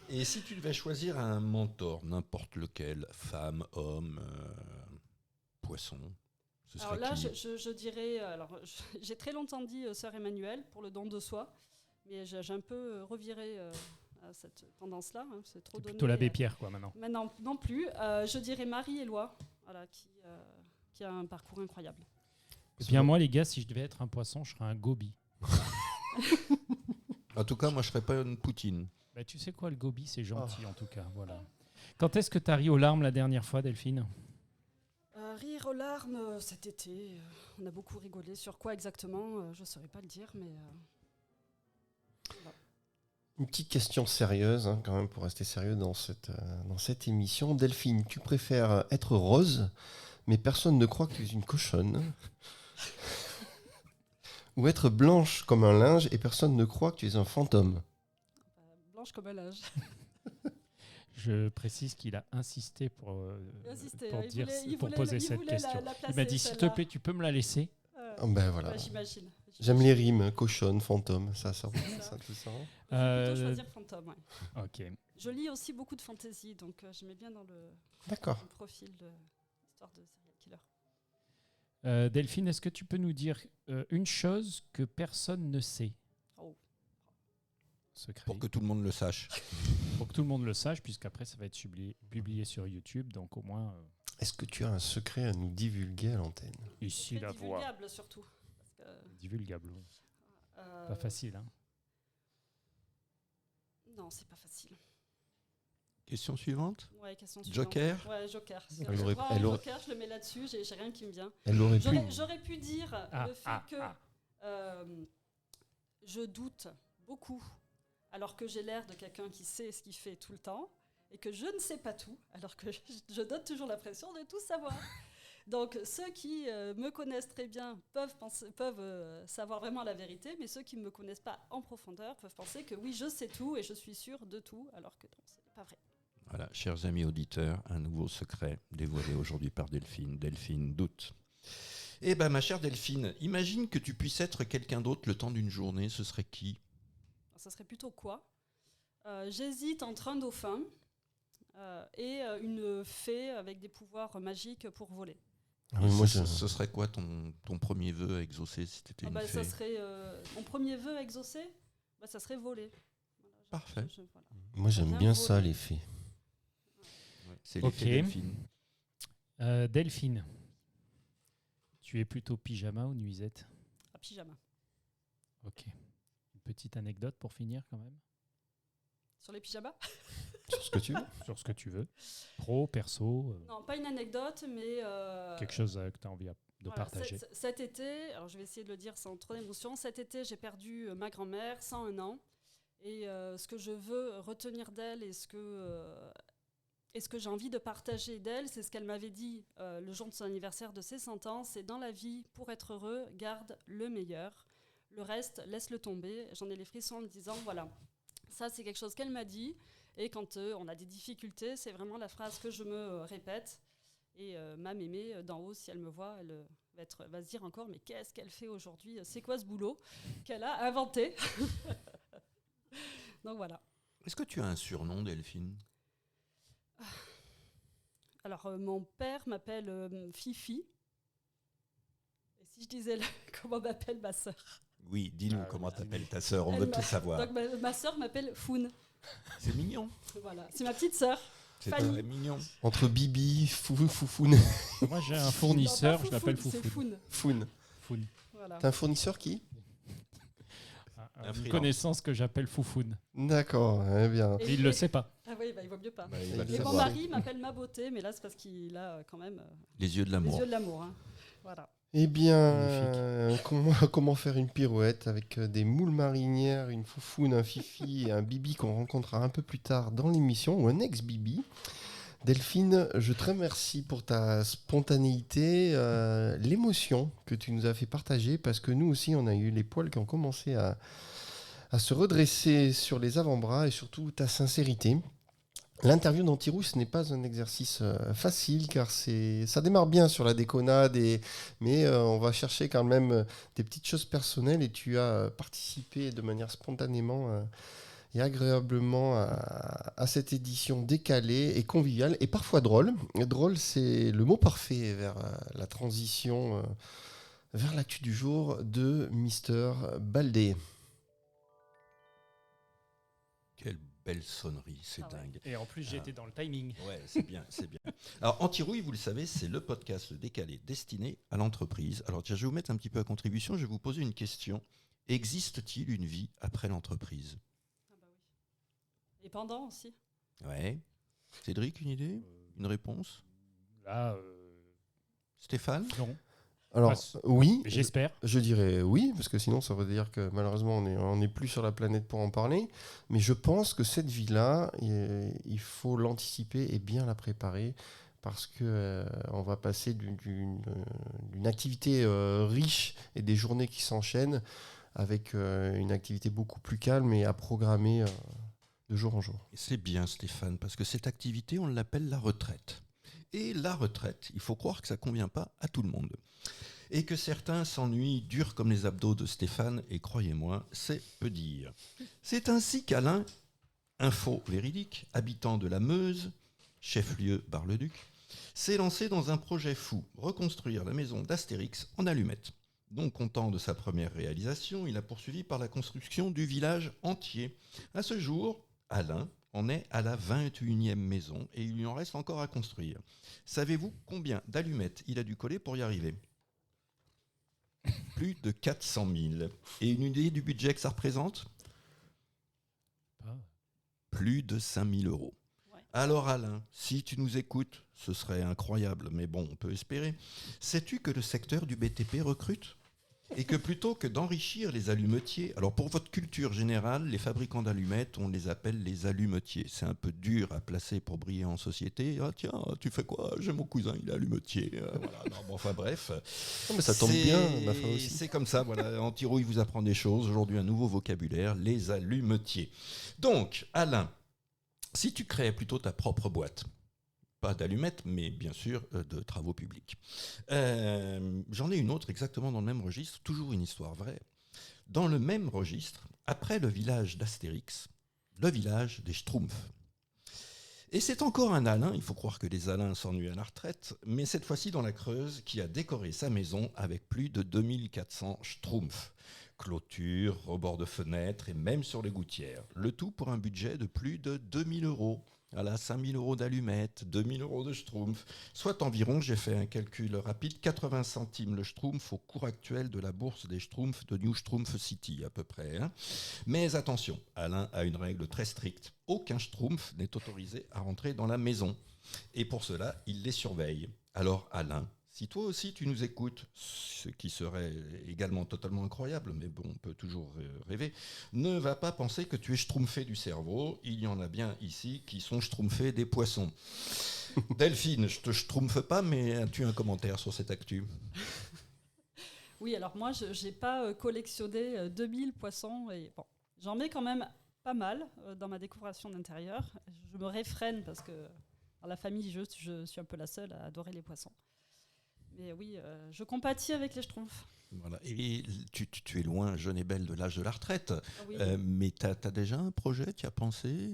Et si tu devais choisir un mentor, n'importe lequel, femme, homme, poisson, ce serait alors là, qui ? je dirais... j'ai très longtemps dit Sœur Emmanuelle pour le don de soi, mais j'ai un peu reviré cette tendance-là. Hein, c'est trop C'est donné. plutôt l'abbé Pierre, quoi, maintenant. Mais non plus. Je dirais Marie-Éloi, voilà, qui a un parcours incroyable. Et bien, moi, les gars, si je devais être un poisson, je serais un goby. En tout cas, moi, je serais pas une poutine. Bah, tu sais quoi, le goby, c'est gentil, en tout cas. Voilà. Quand est-ce que tu as ri aux larmes la dernière fois, Delphine ? Rire aux larmes cet été. On a beaucoup rigolé. Sur quoi exactement je ne saurais pas le dire, mais... voilà. Une petite question sérieuse, hein, quand même, pour rester sérieux dans cette émission. Delphine, tu préfères être rose, mais personne ne croit que tu es une cochonne, ou être blanche comme un linge et personne ne croit que tu es un fantôme? Blanche comme un linge. Je précise qu'il a insisté pour poser cette question. Il m'a dit, s'il te plaît, tu peux me la laisser ? Ben voilà. J'imagine. J'aime les rimes, cochonne, fantôme, ça tout ça. Je vais plutôt choisir fantôme, ouais. Ok. Je lis aussi beaucoup de fantasy, donc j'aimais bien dans le profil de l'histoire de serial killer. Delphine, est-ce que tu peux nous dire une chose que personne ne sait ? Secret. Pour que tout le monde le sache. Pour que tout le monde le sache, puisqu'après ça va être publié sur YouTube, donc au moins... Est-ce que tu as un secret à nous divulguer à l'antenne? Ici la voix. Divulgable surtout. Divulgable, oui. Pas facile, hein. Non, c'est pas facile. Question suivante. Ouais, question suivante. Joker. Ouais, Joker. Si Elle je aurait- vois elle un aurait- Joker, je le mets là-dessus, j'ai rien qui me vient. Elle aurait pu. J'aurais pu dire le fait que je doute beaucoup, alors que j'ai l'air de quelqu'un qui sait ce qu'il fait tout le temps, et que je ne sais pas tout, alors que je donne toujours l'impression de tout savoir. Donc ceux qui me connaissent très bien peuvent savoir vraiment la vérité, mais ceux qui ne me connaissent pas en profondeur peuvent penser que oui, je sais tout et je suis sûre de tout, alors que non, ce n'est pas vrai. Voilà, chers amis auditeurs, un nouveau secret dévoilé aujourd'hui par Delphine. Delphine doute. Eh ben, ma chère Delphine, imagine que tu puisses être quelqu'un d'autre le temps d'une journée, ce serait qui ? Alors, ça serait plutôt quoi ? J'hésite entre un dauphin et une fée avec des pouvoirs magiques pour voler. Ah oui, moi, ce serait quoi ton premier vœu à exaucer si tu étais une fée ? Ça serait mon premier vœu à exaucer, ça serait voler. Voilà, Parfait. voilà. Moi j'aime bien ça, les fées. Ouais, c'est l'effet Delphine. Delphine, tu es plutôt pyjama ou nuisette ? À pyjama. Ok. Une petite anecdote pour finir quand même ? Sur les pyjamas ? Sur ce que tu veux. Sur ce que tu veux. Pro, perso Non, pas une anecdote, mais... quelque chose que tu as envie de voilà, partager. Cet été, alors je vais essayer de le dire sans trop d'émotion, cet été j'ai perdu ma grand-mère, 101 ans, et ce que je veux retenir d'elle et ce que j'ai envie de partager d'elle, c'est ce qu'elle m'avait dit le jour de son anniversaire de ses 100 ans, c'est dans la vie, pour être heureux, garde le meilleur, le reste, laisse-le tomber. J'en ai les frissons en me disant, voilà, ça c'est quelque chose qu'elle m'a dit, et quand on a des difficultés, c'est vraiment la phrase que je me répète. Et ma mémé, d'en haut, si elle me voit, elle va se dire encore, mais qu'est-ce qu'elle fait aujourd'hui ? C'est quoi ce boulot qu'elle a inventé ? Donc voilà. Est-ce que tu as un surnom, Delphine ? Alors, mon père m'appelle Fifi. Et si je disais comment m'appelle ma sœur ? Oui, dis-nous comment t'appelles ta sœur, on veut tout savoir. Donc ma sœur m'appelle Foun. C'est mignon. Voilà, c'est ma petite sœur. C'est Fanny. très mignon. Entre Bibi, Foufoune. Moi j'ai un fournisseur, Non, pas je l'appelle Foufoune, Foufoune. c'est Foun. Foun. Voilà. T'as un fournisseur qui? Une freelance. connaissance que j'appelle Foufoune. D'accord, eh bien. Et il le sait pas. Ah oui, il vaut mieux pas. Bah, il va le Et mon savoir. mari m'appelle ma beauté, mais là c'est parce qu'il a quand même Les yeux de les l'amour. yeux de l'amour. Hein. Voilà. Eh bien, comment faire une pirouette avec des moules marinières, une foufoune, un fifi et un bibi qu'on rencontrera un peu plus tard dans l'émission, ou un ex-bibi. Delphine, je te remercie pour ta spontanéité, l'émotion que tu nous as fait partager, parce que nous aussi, on a eu les poils qui ont commencé à se redresser sur les avant-bras, et surtout ta sincérité. L'interview d'Antirousse n'est pas un exercice facile, car ça démarre bien sur la déconnade, mais on va chercher quand même des petites choses personnelles, et tu as participé de manière spontanément et agréablement à cette édition décalée et conviviale, et parfois drôle. Drôle, c'est le mot parfait vers la transition vers l'actu du jour de Mister Baldé. Quelle belle sonnerie, c'est Ah ouais. dingue. Et en plus, j'ai été dans le timing. Ouais, c'est bien, c'est bien. Alors, Antirouille, vous le savez, c'est le podcast Le Décalé destiné à l'entreprise. Alors, tiens, je vais vous mettre un petit peu à contribution. Je vais vous poser une question. Existe-t-il une vie après l'entreprise? Ah bah oui. Et pendant aussi. Ouais. Cédric, une idée? Une réponse? Là, Stéphane? non. Alors, Enfin, oui, Mais j'espère. je dirais oui, parce que sinon ça veut dire que malheureusement on n'est plus sur la planète pour en parler. Mais je pense que cette vie-là, il faut l'anticiper et bien la préparer, parce que on va passer d'une activité riche et des journées qui s'enchaînent avec une activité beaucoup plus calme et à programmer de jour en jour. C'est bien, Stéphane, parce que cette activité, on l'appelle la retraite. Et la retraite, il faut croire que ça ne convient pas à tout le monde. Et que certains s'ennuient durs comme les abdos de Stéphane, et croyez-moi, c'est peu dire. C'est ainsi qu'Alain, info véridique, habitant de la Meuse, chef-lieu Bar-le-Duc, s'est lancé dans un projet fou, reconstruire la maison d'Astérix en allumettes. Donc content de sa première réalisation, il a poursuivi par la construction du village entier. À ce jour, Alain en est à la 21e maison et il lui en reste encore à construire. Savez-vous combien d'allumettes il a dû coller pour y arriver? Plus de 400 000. Et une idée du budget que ça représente? Plus de 5 000 euros. Ouais. Alors Alain, si tu nous écoutes, ce serait incroyable, mais bon, on peut espérer. Sais-tu que le secteur du BTP recrute? Et que plutôt que d'enrichir les allumetiers, alors pour votre culture générale, les fabricants d'allumettes, on les appelle les allumetiers. C'est un peu dur à placer pour briller en société. Ah tiens, tu fais quoi? J'ai mon cousin, il est allumetier. Voilà. Non, bon, enfin bref. Non, mais ça tombe bien, ma femme aussi. C'est comme ça, voilà. Antirouille vous apprend des choses. Aujourd'hui, un nouveau vocabulaire, les allumetiers. Donc, Alain, si tu créais plutôt ta propre boîte, pas d'allumettes, mais bien sûr de travaux publics. J'en ai une autre exactement dans le même registre, toujours une histoire vraie. Dans le même registre, après le village d'Astérix, le village des Schtroumpfs. Et c'est encore un Alain, il faut croire que les Alains s'ennuient à la retraite, mais cette fois-ci dans la Creuse, qui a décoré sa maison avec plus de 2400 Schtroumpfs. Clôture, rebord de fenêtres et même sur les gouttières. Le tout pour un budget de plus de 2000 euros. Voilà, 5 000 euros d'allumettes, 2 000 euros de Schtroumpf, soit environ, j'ai fait un calcul rapide, 80 centimes le Schtroumpf au cours actuel de la bourse des Schtroumpfs de New Schtroumpf City à peu près. Hein. Mais attention, Alain a une règle très stricte. Aucun Schtroumpf n'est autorisé à rentrer dans la maison. Et pour cela, il les surveille. Alors Alain, si toi aussi tu nous écoutes, ce qui serait également totalement incroyable, mais bon, on peut toujours rêver, ne va pas penser que tu es schtroumpfé du cerveau. Il y en a bien ici qui sont schtroumpfés des poissons. Delphine, je te schtroumpfe pas, mais as-tu un commentaire sur cette actu? Oui, alors moi, je n'ai pas collectionné 2000 poissons. Et bon, j'en mets quand même pas mal dans ma décoration d'intérieur. Je me réfrène parce que dans la famille, je suis un peu la seule à adorer les poissons. Mais oui, je compatis avec les Schtroumpfs. Voilà. Et tu es loin, jeune et belle, de l'âge de la retraite. Ah oui. Mais tu as déjà un projet, tu as pensé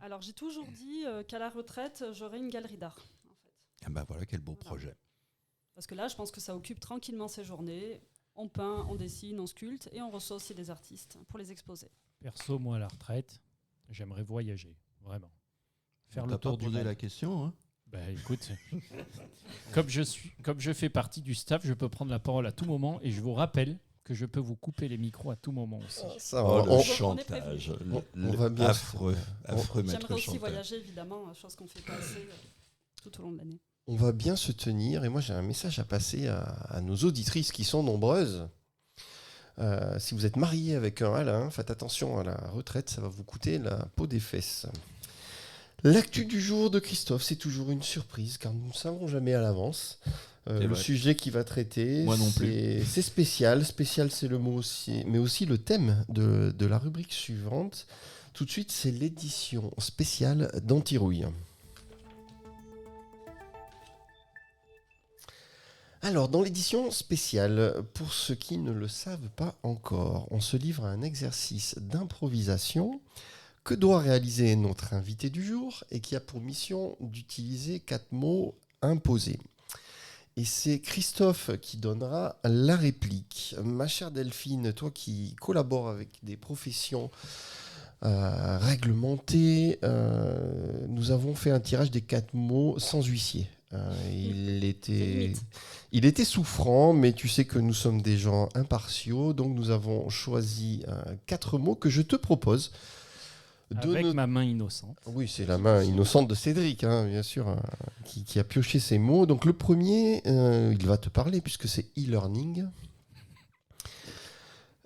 Alors j'ai toujours dit qu'à la retraite, j'aurai une galerie d'art. En fait. Ah ben voilà, quel beau Voilà. projet. Parce que là, je pense que ça occupe tranquillement ses journées. On peint, on dessine, on sculpte et on reçoit aussi des artistes pour les exposer. Perso, moi, à la retraite, j'aimerais voyager, vraiment. Faire On le t'a pas tour du posé monde. la question, hein? Ben, écoute, comme je fais partie du staff, je peux prendre la parole à tout moment et je vous rappelle que je peux vous couper les micros à tout moment aussi. Ça, Oh, le on- chantage. on va bien affreux, affreux maître J'aimerais aussi chanteur. voyager, évidemment, chose qu'on fait pas assez tout au long de l'année. On va bien se tenir, et moi j'ai un message à passer à nos auditrices qui sont nombreuses. Si vous êtes marié avec un Alain, faites attention à la retraite, ça va vous coûter la peau des fesses. L'actu du jour de Christophe, c'est toujours une surprise, car nous ne savons jamais à l'avance le vrai. sujet qu'il va traiter. Moi non plus. C'est spécial, spécial c'est le mot aussi, mais aussi le thème de la rubrique suivante. Tout de suite, c'est l'édition spéciale d'Antirouille. Alors, dans l'édition spéciale, pour ceux qui ne le savent pas encore, on se livre à un exercice d'improvisation que doit réaliser notre invité du jour et qui a pour mission d'utiliser 4 mots imposés. Et c'est Christophe qui donnera la réplique. Ma chère Delphine, toi qui collabores avec des professions réglementé. Nous avons fait un tirage des 4 mots sans huissier. Il était souffrant, mais tu sais que nous sommes des gens impartiaux, donc nous avons choisi 4 mots que je te propose. Avec ma main innocente. Oui, c'est la main innocente de Cédric, hein, bien sûr, qui a pioché ces mots. Donc le premier, il va te parler puisque c'est e-learning.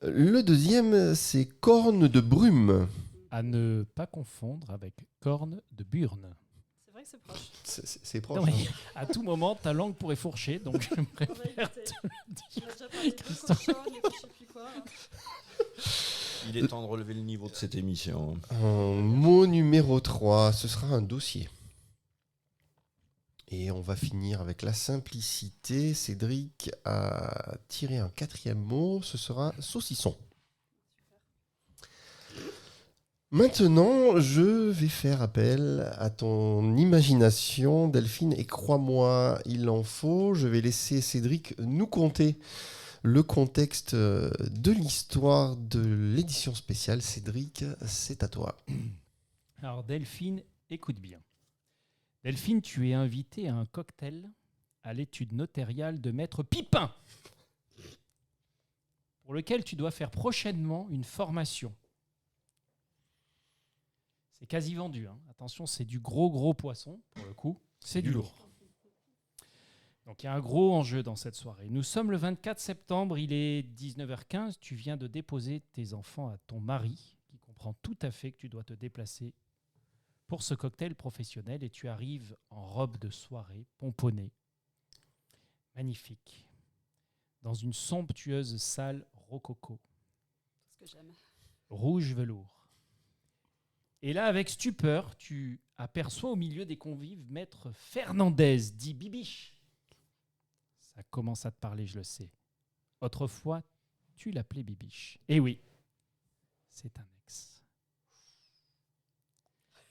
Le deuxième, c'est corne de brume. À ne pas confondre avec corne de burne. C'est vrai que c'est proche. C'est proche. Non, mais hein. à tout moment, ta langue pourrait fourcher, donc je On va préfère éviter. te On a déjà parlé de Christophe. cochonne et de je sais plus quoi. Il est temps de relever le niveau de cette émission. Mot numéro 3, ce sera un dossier. Et on va finir avec la simplicité. Cédric a tiré un 4e mot, ce sera saucisson. Maintenant, je vais faire appel à ton imagination, Delphine, et crois-moi, il en faut. Je vais laisser Cédric nous conter le contexte de l'histoire de l'édition spéciale. Cédric, c'est à toi. Alors Delphine, écoute bien. Delphine, tu es invitée à un cocktail à l'étude notariale de Maître Pipin, pour lequel tu dois faire prochainement une formation. C'est quasi vendu, hein. Attention, c'est du gros poisson, pour le coup. C'est du lourd. Donc il y a un gros enjeu dans cette soirée. Nous sommes le 24 septembre, il est 19h15. Tu viens de déposer tes enfants à ton mari, qui comprend tout à fait que tu dois te déplacer pour ce cocktail professionnel, et tu arrives en robe de soirée, pomponnée, magnifique, dans une somptueuse salle rococo, Ce que j'aime. rouge velours. Et là, avec stupeur, tu aperçois au milieu des convives Maître Fernandez, dit Bibiche. Ça commence à te parler, je le sais. Autrefois, tu l'appelais Bibiche. Eh oui, c'est un ex.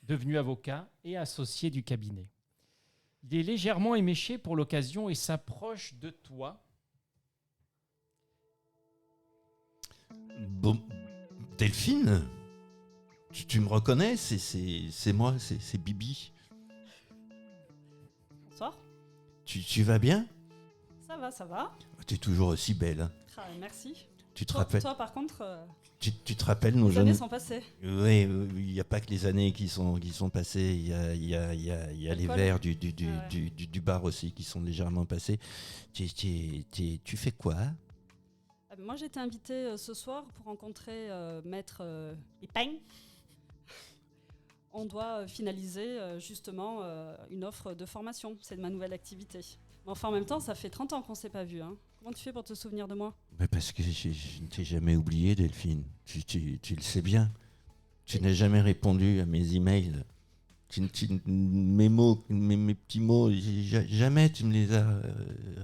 Devenu avocat et associé du cabinet. Il est légèrement éméché pour l'occasion et s'approche de toi. Bon, Delphine, tu me reconnais? C'est moi, c'est Bibi. Bonsoir. Tu vas bien? Ça va. Tu es toujours aussi belle. Hein. Ah, merci. Tu te Toi, rappelles? toi, par contre, Tu te rappelles nos les années jeunes? sont passées. Oui, il n'y a pas que les années qui sont passées. Il y a les L'alcool. verres Ah ouais. du bar aussi qui sont légèrement passés. Tu fais quoi? Moi, j'ai été invitée ce soir pour rencontrer Maître Pipin. On doit finaliser justement une offre de formation. C'est de ma nouvelle activité. Mais enfin, en même temps, ça fait 30 ans qu'on ne s'est pas vu. Hein. Comment tu fais pour te souvenir de moi? Mais parce que je ne t'ai jamais oublié, Delphine. Tu le sais bien. Tu n'as jamais répondu à mes emails. Mes mots, mes petits mots, jamais tu me les as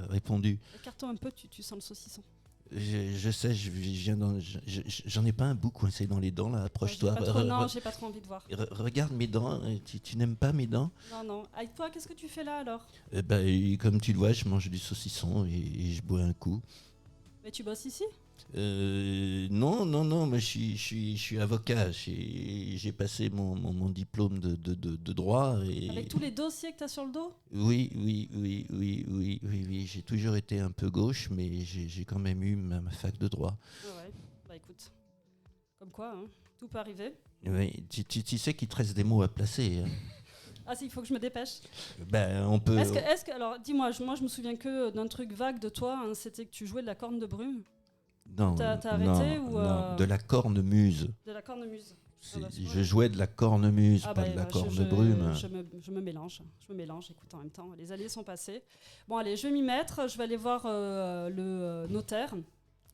répondus. Écarte-toi un peu, tu sens le saucisson. Je sais, j'en ai pas un bout coincé dans les dents, là. Approche-toi. Non, j'ai pas trop envie de voir. Regarde mes dents. Tu n'aimes pas mes dents? Non. Avec toi, qu'est-ce que tu fais là alors? Comme tu le vois, je mange du saucisson et je bois un coup. Mais tu bosses ici? Non, mais je suis avocat. J'ai passé mon diplôme de droit. Avec tous les dossiers que tu as sur le dos? Oui. J'ai toujours été un peu gauche, mais j'ai quand même eu ma fac de droit. Ouais. Bah écoute, comme quoi, hein, tout peut arriver. Oui, tu sais qu'il te reste des mots à placer. Hein. Ah si, il faut que je me dépêche. On peut. Est-ce que alors, dis-moi, moi je me souviens que d'un truc vague de toi, hein, c'était que tu jouais de la corne de brume. Non, T'as arrêté ou non, de la cornemuse. De la cornemuse. Je jouais de la cornemuse, pas bah, de la je corne-brume. me mélange. Écoute, en même temps, les années sont passées. Bon, allez, je vais m'y mettre. Je vais aller voir le notaire.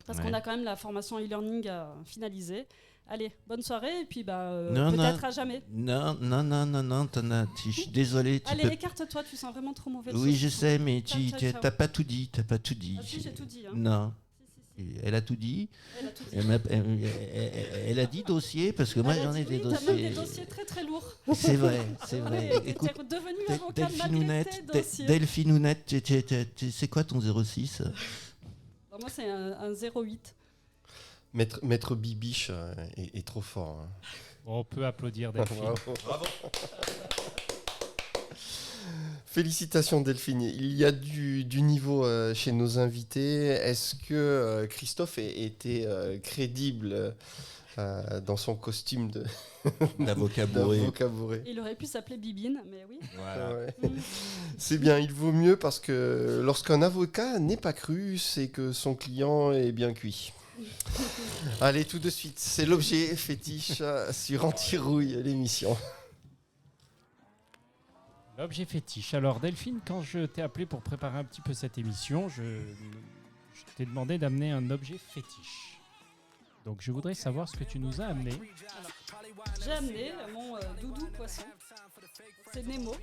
Parce qu'on a quand même la formation e-learning à finaliser. Allez, bonne soirée. Et puis, peut-être à jamais. Non, je suis désolé. Allez, écarte-toi. Tu sens vraiment trop mauvais. Oui, je sais, mais Ciao. t'as pas tout dit. Ah si, j'ai tout dit. Hein. Non. Si. Elle a tout dit. Elle a tout dit. Elle a dit dossier parce que moi j'en ai des T'as même dossiers. des dossiers très très lourds. C'est vrai. Écoute, t'es devenu avocat malgré tes dossiers. Delphine Ounette, c'est quoi ton 06? Moi c'est un 08. Maître Bibiche est trop fort. Hein. On peut applaudir Delphine. Bravo. Félicitations Delphine. Il y a du niveau chez nos invités. Est-ce que Christophe était crédible dans son costume D'avocat bourré. d'avocat bourré? Il aurait pu s'appeler Bibine, mais oui. Voilà. Ouais. Mm. C'est bien, il vaut mieux parce que lorsqu'un avocat n'est pas cru, c'est que son client est bien cuit. Allez, tout de suite, c'est l'objet fétiche sur Antirouille, l'émission. L'objet fétiche. Alors Delphine, quand je t'ai appelé pour préparer un petit peu cette émission, je t'ai demandé d'amener un objet fétiche. Donc je voudrais savoir ce que tu nous as amené. J'ai amené mon doudou poisson. C'est Nemo.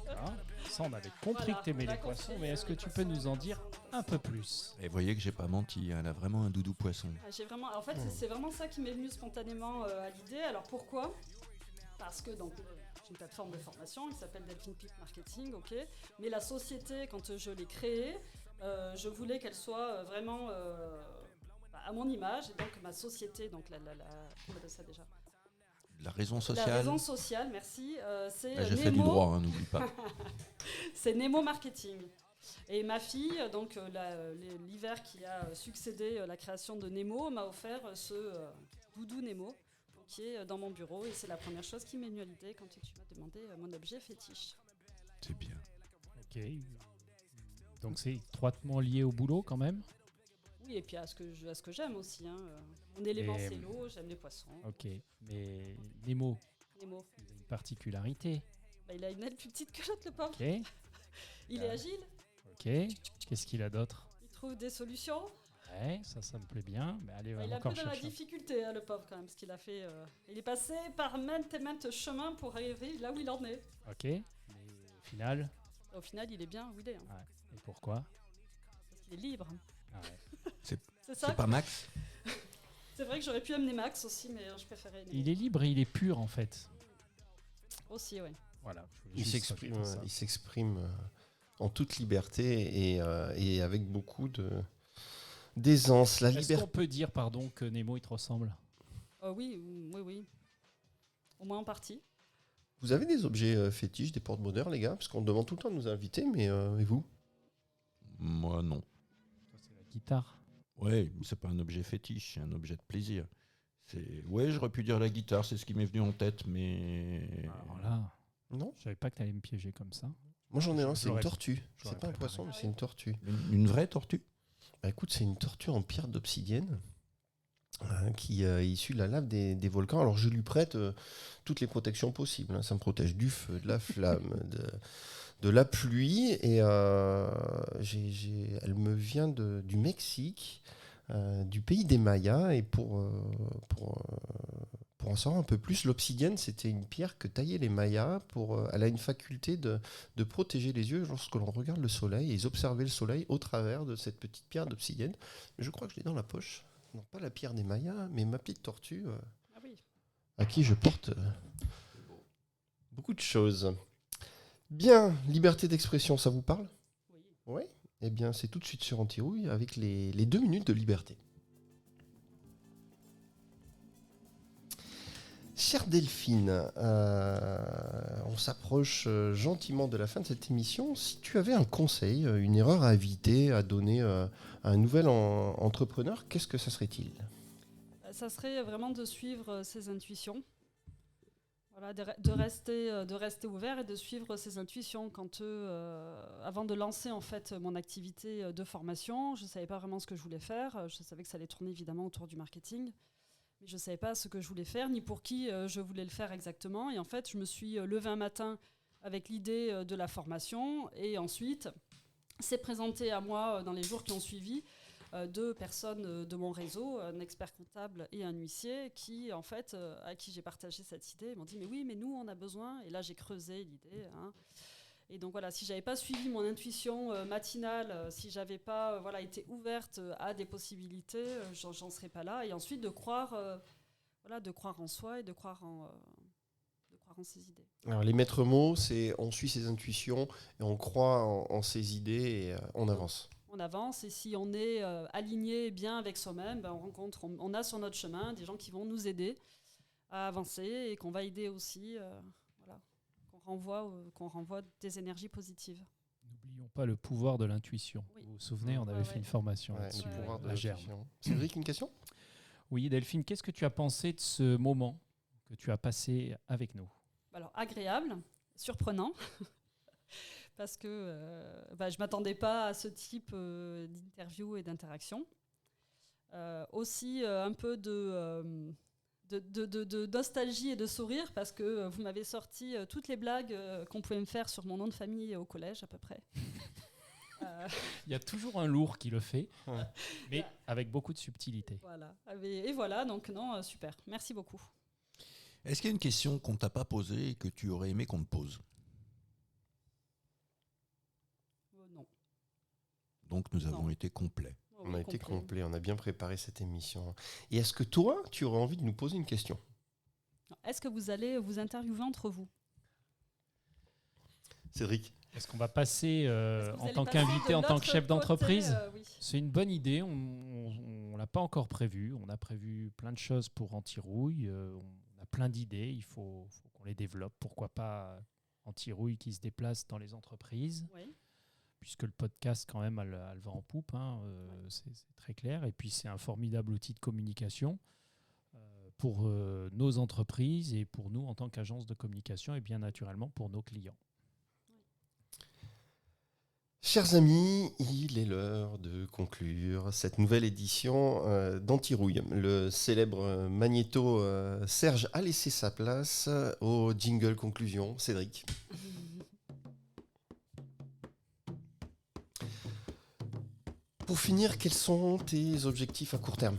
Voilà. Ça, on avait compris Voilà, que tu aimais on a les poissons, compris. mais est-ce que tu peux nous en dire un peu plus? Et vous voyez que j'ai pas menti, elle a vraiment un doudou poisson. J'ai vraiment, en fait, c'est vraiment ça qui m'est venu spontanément à l'idée. Alors pourquoi? Parce que donc j'ai une plateforme de formation qui s'appelle Delphine Peak Marketing, ok. Mais la société, quand je l'ai créée, je voulais qu'elle soit vraiment à mon image. Et donc ma société, donc comment on appelle ça déjà? La raison La sociale. raison sociale, merci. C'est J'ai fait du Nemo. droit, hein, n'oublie pas. C'est Nemo Marketing. Et ma fille, donc l'hiver qui a succédé à la création de Nemo, m'a offert ce doudou Nemo qui est dans mon bureau. Et c'est la première chose qui m'est venue à l'idée quand tu m'as demandé mon objet fétiche. C'est bien. Ok. Donc c'est étroitement lié au boulot quand même. Oui, et puis à ce que j'aime aussi. Hein. Mon élément, Et, c'est l'eau, j'aime les poissons. Ok. Mais Nemo, Nemo, il a une particularité. bah, il a une aile plus petite que l'autre, le pauvre. Ok. Il est agile, Ok. Qu'est-ce qu'il a d'autre? il trouve des solutions. Ouais, ça me plaît bien. Mais allez, Bah, on il va est un peu encore dans la chercher. difficulté, hein, le pauvre, quand même, ce qu'il a fait. Il est passé par maintes et maintes chemins pour arriver là où il en est. Ok. Mais au final, Au final, il est bien où il est, hein, et pourquoi? parce qu'il est libre. Ah ouais. C'est ça. C'est pas Max? C'est vrai que j'aurais pu amener Max aussi, mais je préférais Nemo. Il est libre et il est pur en fait. Aussi, oui. Voilà. je voulais Il juste s'exprime, rajouter ça. il s'exprime en toute liberté et avec beaucoup d'aisance. La Est-ce liberté. qu'on peut dire, pardon, que Nemo il te ressemble? Oui. Au moins en partie. Vous avez des objets fétiches, des porte-bonheur, les gars? Parce qu'on demande tout le temps de nous inviter, mais et vous? Moi, non. Ça, c'est la guitare. Ouais, c'est pas un objet fétiche, c'est un objet de plaisir. Ouais, j'aurais pu dire la guitare, c'est ce qui m'est venu en tête, mais. Alors là, Non? je savais pas que tu allais me piéger comme ça. Moi j'en ai un, c'est une J'aurais- tortue. j'aurais C'est pas un préparé. poisson, mais c'est une tortue. Une vraie tortue? Bah écoute, c'est une tortue en pierre d'obsidienne qui est issue de la lave des volcans. Alors je lui prête toutes les protections possibles, hein. Ça me protège du feu, de la flamme, de la pluie. Et elle me vient du Mexique, du pays des Mayas. Et pour en savoir un peu plus, l'obsidienne, c'était une pierre que taillaient les Mayas. Elle a une faculté de protéger les yeux lorsque l'on regarde le soleil. Et ils observaient le soleil au travers de cette petite pierre d'obsidienne. Mais je crois que je l'ai dans la poche. Non, pas la pierre des Mayas, mais ma petite tortue, Ah oui. à qui je porte beaucoup de choses. Bien, liberté d'expression, ça vous parle? Oui. Oui. Eh bien, c'est tout de suite sur Antirouille avec les 2 minutes de liberté. Chère Delphine, on s'approche gentiment de la fin de cette émission. Si tu avais un conseil, une erreur à éviter, à donner à un nouvel entrepreneur, qu'est-ce que ça serait-il? Ça serait vraiment de suivre ses intuitions. Voilà, de rester ouvert et de suivre ses intuitions. Avant de lancer en fait mon activité de formation, je ne savais pas vraiment ce que je voulais faire. Je savais que ça allait tourner évidemment autour du marketing. Mais je ne savais pas ce que je voulais faire, ni pour qui je voulais le faire exactement. Et en fait, je me suis levée un matin avec l'idée de la formation. Et ensuite, c'est présenté à moi dans les jours qui ont suivi 2 personnes de mon réseau, un expert comptable et un huissier, qui, en fait, à qui j'ai partagé cette idée, m'ont dit « Mais oui, mais nous, on a besoin. » Et là, j'ai creusé l'idée. Hein. Et donc voilà, si j'avais pas suivi mon intuition matinale, si j'avais pas été ouverte à des possibilités, j'en serais pas là. Et ensuite de croire en soi et de croire en ses idées. Alors, les maîtres mots, c'est on suit ses intuitions et on croit en ses idées et on avance. On avance et si on est aligné bien avec soi-même, on a sur notre chemin des gens qui vont nous aider à avancer et qu'on va aider aussi, qu'on renvoie des énergies positives. N'oublions pas le pouvoir de l'intuition. Oui. Vous vous souvenez, on avait fait une formation là-dessus. Le pouvoir de la germe. l'intuition. Cédric, une question ? Oui, Delphine, qu'est-ce que tu as pensé de ce moment que tu as passé avec nous ? Alors, agréable, surprenant, parce que je ne m'attendais pas à ce type d'interview et d'interaction. Aussi un peu de nostalgie et de sourire, parce que vous m'avez sorti toutes les blagues qu'on pouvait me faire sur mon nom de famille au collège, à peu près. Il y a toujours un lourd qui le fait, mais avec beaucoup de subtilité. Voilà. Et voilà, donc non, super. Merci beaucoup. Est-ce qu'il y a une question qu'on ne t'a pas posée et que tu aurais aimé qu'on te pose ? Non. Donc nous avons été complets. On a été complet, on a bien préparé cette émission. Et est-ce que toi, tu aurais envie de nous poser une question ? Est-ce que vous allez vous interviewer entre vous ? Cédric ? Est-ce qu'on va passer Est-ce que vous en allez tant passer qu'invité, de en tant que l'autre chef d'entreprise ? côté, oui. C'est une bonne idée, on ne l'a pas encore prévu. On a prévu plein de choses pour Antirouille. On a plein d'idées, il faut qu'on les développe. Pourquoi pas Antirouille qui se déplace dans les entreprises ? Oui. Puisque le podcast, quand même, elle va en poupe, c'est très clair. Et puis, c'est un formidable outil de communication pour nos entreprises et pour nous en tant qu'agence de communication et bien naturellement pour nos clients. Chers amis, il est l'heure de conclure cette nouvelle édition d'Antirouille. Le célèbre magnéto Serge a laissé sa place au jingle conclusion. Cédric. Pour finir, quels sont tes objectifs à court terme ?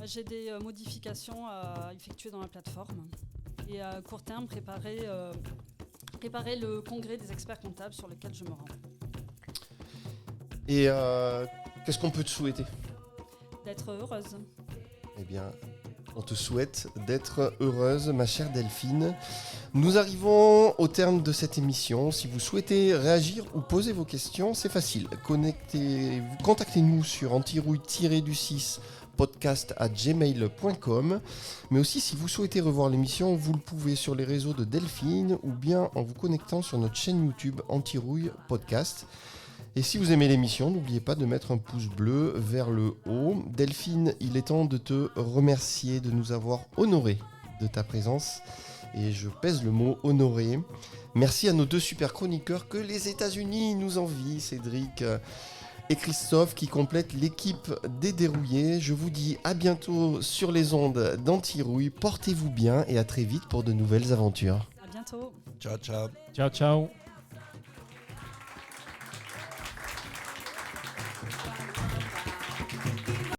J'ai des modifications à effectuer dans la plateforme. Et à court terme, préparer le congrès des experts comptables sur lequel je me rends. Et qu'est-ce qu'on peut te souhaiter ? D'être heureuse. Eh bien, on te souhaite d'être heureuse, ma chère Delphine. Nous arrivons au terme de cette émission. Si vous souhaitez réagir ou poser vos questions, c'est facile. Contactez-nous sur antirouille-du6 podcast@gmail.com. Mais aussi, si vous souhaitez revoir l'émission, vous le pouvez sur les réseaux de Delphine ou bien en vous connectant sur notre chaîne YouTube Antirouille Podcast. Et si vous aimez l'émission, n'oubliez pas de mettre un pouce bleu vers le haut. Delphine, il est temps de te remercier de nous avoir honorés de ta présence. Et je pèse le mot honoré. Merci à nos deux super chroniqueurs que les États-Unis nous envient, Cédric et Christophe, qui complètent l'équipe des Dérouillés. Je vous dis à bientôt sur les ondes d'Antirouille. Portez-vous bien et à très vite pour de nouvelles aventures. À bientôt. Ciao, ciao. Ciao, ciao.